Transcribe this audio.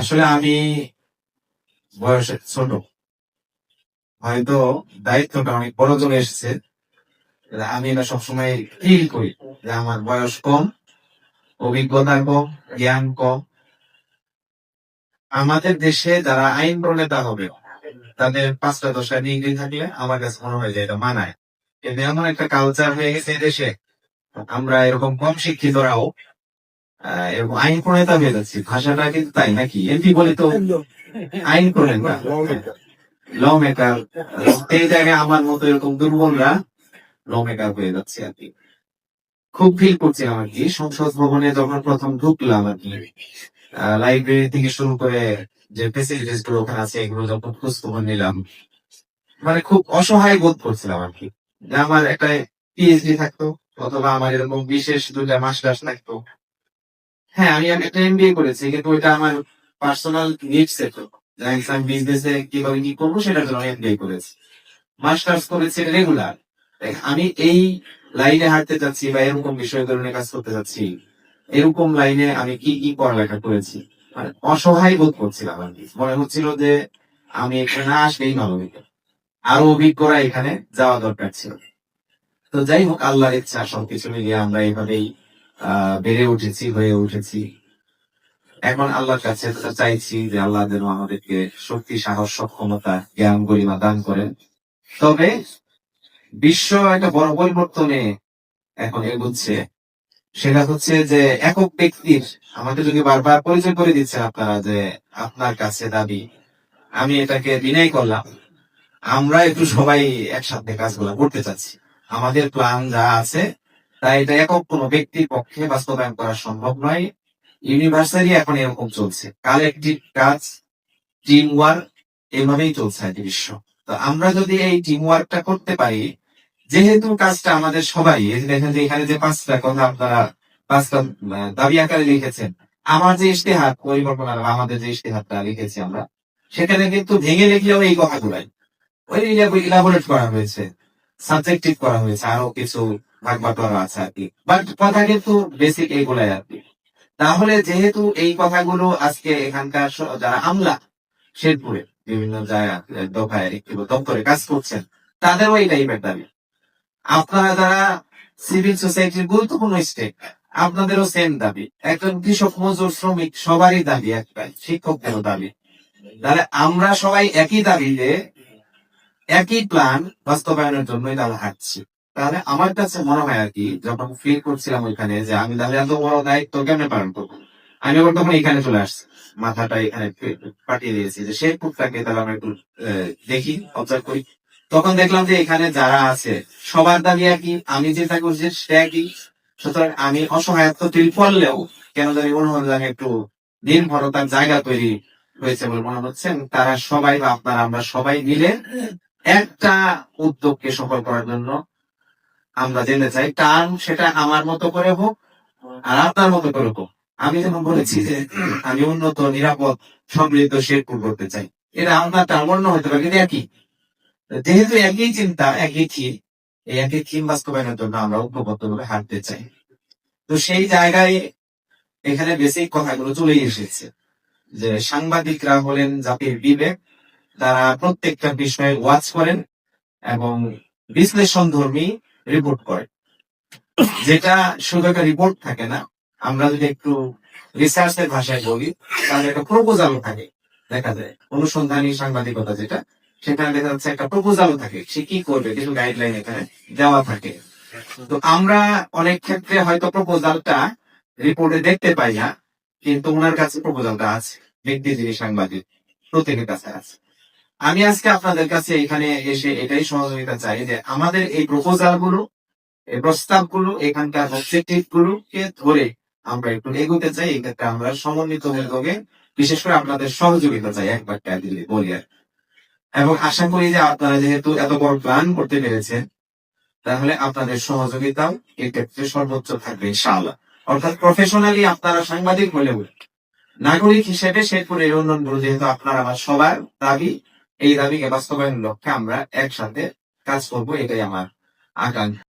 আসলে আমি বয়সে ছোট, হয়তো দায়িত্বটা অনেক বড় চলে এসেছে। আমি এটা সবসময় ফিল করি যে আমার বয়স কম, অভিজ্ঞতা কম, জ্ঞান কম। আমাদের দেশে যারা আইন প্রণেতা হবে তাদের ৫টা ১০টা ডিগ্রি থাকলে আমার কাছে মনে হয় যে এটা মানায়। কিন্তু এমন একটা কালচার হয়ে গেছে এই দেশে, আমরা এরকম কম শিক্ষিতরাও এরকম আইন প্রণেতা হয়ে যাচ্ছি। ভাষাটা কিন্তু তাই নাকি? এমপি বলে তো আইন প্রণেতা, ল মেকার। এই জায়গায় আমার মতো এরকম দুর্বলরা ল মেকার হয়ে যাচ্ছে আর কি। খুব ফিল করছিলাম আর কি সংসদ ভবনে যখন প্রথম ঢুকলাম আর কি। লাইব্রেরি থেকে শুরু করে যে ফেসিলিটিস গুলো ওখানে আছে এগুলো যখন খোঁজ খবর নিলাম, মানে খুব অসহায় বোধ করছিলাম আর কি। যে আমার একটা পিএইচডি থাকতো, অথবা আমার এরকম বিশেষ দুটা মাস্টার্স থাকতো। হ্যাঁ, আমি একটা এমবিএ করেছি, কিন্তু ওইটা আমার পার্সোনাল নিডস এর জন্য। আমি বিজনেসে কিভাবে কি করবো সেটার জন্য এমবিএ করেছি। মাস্টার্স করেছি রেগুলার। আমি এই লাইনে হাঁটতে চাচ্ছি বা এরকম বিষয়গুলো নিয়ে কাজ করতে চাচ্ছি, এরকম লাইনে আমি কি কি পড়ালেখা করেছি, মানে অসহায় বোধ করছিলাম আর কি। মনে হচ্ছিল যে আমি এখানে না আসলেই ভালো হইতো, আরো অভিজ্ঞরা এখানে যাওয়া দরকার ছিল। তো যাই হোক, আল্লাহর ইচ্ছা সবকিছু মিলিয়ে আমরা এইভাবেই বেড়ে উঠেছি, হয়ে উঠেছি। এখন আল্লাহর কাছে চাইছি যে আল্লাহ যেন আমাদেরকে শক্তি, সাহস, সক্ষমতা, জ্ঞান, গরিমা দান করেন। তবে বিশ্ব একটা বড় পরিবর্তনে এখন এগোচ্ছে। সেটা হচ্ছে যে একক ব্যক্তির, আমাদের যদি বারবার পরিচয় করে দিচ্ছে আপনারা যে আপনার কাছে দাবি, আমি এটাকে বিনয় করলাম। আমরা একটু সবাই একসাথে কাজগুলো করতে চাচ্ছি। আমাদের প্ল্যান যা আছে তাই এটা একক কোনো ব্যক্তির পক্ষে বাস্তবায়ন করা সম্ভব নয়। ইউনিভার্সালি এখন এরকম চলছে, কালেকটিভ কাজ, টিম ওয়ার্ক, এভাবেই চলছে আর কি বিশ্ব। তো আমরা যদি এই টিম ওয়ার্কটা করতে পারি, যেহেতু কাজটা আমাদের সবাই, এই যে দেখেন যে এখানে যে 5টা কথা আপনারা 5টা দাবি আকারে লিখেছেন, আমার যে ইশতেহার পরিকল্পনা বা আমাদের যে ইশতেহারটা লিখেছি আমরা, সেখানে কিন্তু ভেঙে লিখলেও এই কথাগুলাই ওই ইলাবোরেট করা হয়েছে, সাবজেক্টিভ করা হয়েছে, আরো কিছু ভাগ বাটোয়ারা আছে আর কি, বাট কথা কিন্তু বেসিক এইগুলাই আর কি। তাহলে যেহেতু এই কথাগুলো আজকে এখানকার যারা আমলা, শেরপুরে বিভিন্ন জায়গা দফায় দপ্তরে কাজ করছেন, তাদেরও এই টাইপের দাবি। আপনারা যারা সিভিল সোসাইটির গুরুত্বপূর্ণ স্টেক, আপনাদেরও সেম দাবি। একজন কৃষক, মজুর, শ্রমিক, সবারই দাবি একটাই, শিক্ষকদেরও দাবি। তাহলে আমরা সবাই একই দাবিতে, একই প্ল্যান বাস্তবায়নের জন্যই তাহলে হাঁটছি। তাহলে আমার কাছে মনে হয় আর কি, যখন ফিল করছিলাম ওইখানে যে আমি তাহলে এত বড় দায়িত্ব কেমনে পালন করবো, আমি আবার তখন এখানে চলে আসছি, মাথাটা এখানে পাঠিয়ে দিয়েছি যে সেই পুটটাকে তাহলে আমরা একটু দেখি, অবজার্ভ করি। তখন দেখলাম যে এখানে যারা আছে সবার দাবি একই, আমি যেটা করছি সে একই। সুতরাং আমি অসহায়ত্ব ফিল করলেও কেন জানি মনে হলো যে আমি একটু নির্ভরতার জায়গা তৈরি হয়েছে বলে মনে হচ্ছে। তারা সবাই বা আপনারা আমরা সবাই মিলে একটা উদ্যোগকে সফল করার জন্য আমরা যেতে চাই। টার্ম সেটা আমার মতো করে হোক আর আপনার মতো করে হোক। আমি যেমন বলেছি যে আমি উন্নত, নিরাপদ, সমৃদ্ধ শেরপুর করতে চাই, এটা আপনার টার্ম অন্য হতে পারে, কিন্তু একই। যেহেতু একই চিন্তা, একই থিম, এই একই থিম বাস্তবায়নের জন্য আমরা ঐক্যবদ্ধ ভাবে হাঁটতে চাই। তো সেই জায়গায় এখানে বেসিক কথাগুলো চলে এসেছে যে সাংবাদিকরা হলেন জাতির বিবেক। তারা প্রত্যেকটা বিষয়ে ওয়াচ করেন এবং বিশ্লেষণ ধর্মী রিপোর্ট করে। যেটা শুধু একটা রিপোর্ট থাকে না, আমরা যদি একটু রিসার্চের ভাষায় বলি তাহলে একটা প্রপোজালও থাকে। দেখা যায় অনুসন্ধানী সাংবাদিকতা যেটা, সেখানে দেখা যাচ্ছে একটা প্রপোজালও থাকে, সে কি করবে কিছু গাইডলাইন এখানে দেওয়া থাকে। তো আমরা অনেক ক্ষেত্রে হয়তো প্রপোজালটা রিপোর্টে দেখতে পাই না, কিন্তু ওনার কাছে প্রপোজালটা আছে, ব্যক্তি যিনি সাংবাদিক প্রত্যেকের কাছে আছে। আমি আজকে আপনাদের কাছে এখানে এসে এটাই সহযোগিতা চাই যে আমাদের এই প্রপোজাল গুলো, এই প্রস্তাব গুলো, এখানকার অবজেক্টিভ গুলোকে ধরে আমরা একটু এগোতে চাই। এক্ষেত্রে আমরা সমন্বিত উদ্যোগে বিশেষ করে আপনাদের সহযোগিতা চাই, একবার দিলে বলি আর। এবং আশা করি যে আপনারা যেহেতু এত বড় প্ল্যান করতে পেরেছেন, তাহলে আপনাদের সহযোগিতাও এক্ষেত্রে সর্বোচ্চ থাকবে ইনশাআল্লাহ। অর্থাৎ প্রফেশনালি আপনারা সাংবাদিক হলেও নাগরিক হিসেবে শেরপুরের উন্নয়ন গুলো যেহেতু আপনার আমার সবার দাবি, এই দাবিকে বাস্তবায়নের লক্ষ্যে আমরা একসাথে কাজ করবো, এটাই আমার আকাঙ্ক্ষা।